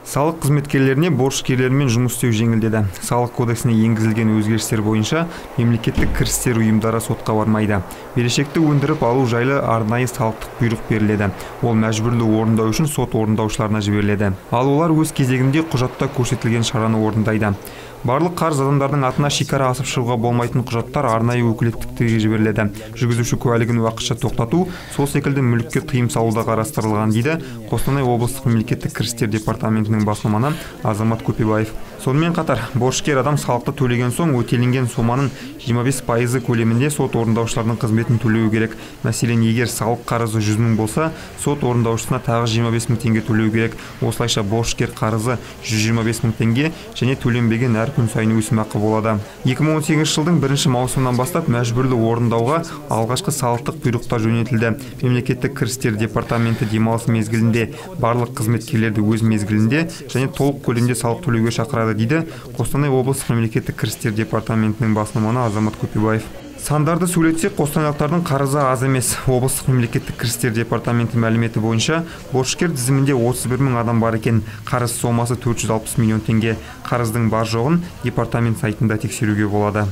Салық қызметкерлеріне борышкерлермен жұмыс істеу жеңілдеді. Салық кодексіне енгізілген өзгерістер бойынша мемлекеттік кірістер ұйымдары сотқа бармайды. Берешекті өндіріп алу жайлы арнайы салықтық бұйрық беріледі. Ол мәжбүрлі орындау үшін сот орындаушыларына жіберіледі. Ал олар өз кезегінде құжатта көрсетілген шараны орындайды. Барлық қарыз адамдардың атына шекара асып шығуға болмайтын құжаттар арнайы өкілеттіктерге жіберіледі. Жүргізуші куәлігін уақытша тоқтату, сол секілді мүлікке тыйым салу да қарастырылған, дейді Қостанай облыстық мемлекеттік кірістер департаментінің бас маманы Азамат Көпебаев. Сонымен қатар, борышкер адам салықты төлеген соң өтелінген соманың 25% көлемінде сот орындаушылардың қызметін төлеуі керек. Мәселен, егер салық қарызы 100 мың болса, сот орындаушысына тағы 25 мың теңге төлеу керек. Осылайша борышкер қарызы 125 мың теңге және төленбеген әр күн сайын өсімақы болады. 2018 жылдың 1 маусымынан бастап мәжбүрлі орындауға алғашқы салықтық бұйрықтар жөнелтілді. Мемлекеттік кірістер департаменті демалыс мезгілінде барлық қызметкерлерді өз мезгілінде және толық көлемде салық төлеуге шақырады, дейді Қостанай облыстық мемлекеттік кірістер департаментінің бас маманы Азамат Көпебаев. Сандарды сөйлетсек, қостанайлықтардың қарызы аз емес. Облыстық мемлекеттік кірістер департаменті мәліметі бойынша борышкер тізімінде 31 мың адам бар екен. Қарыз сомасы 460 миллион теңге. Қарыздың бар жоғын департамент сайтында тексеруге болады.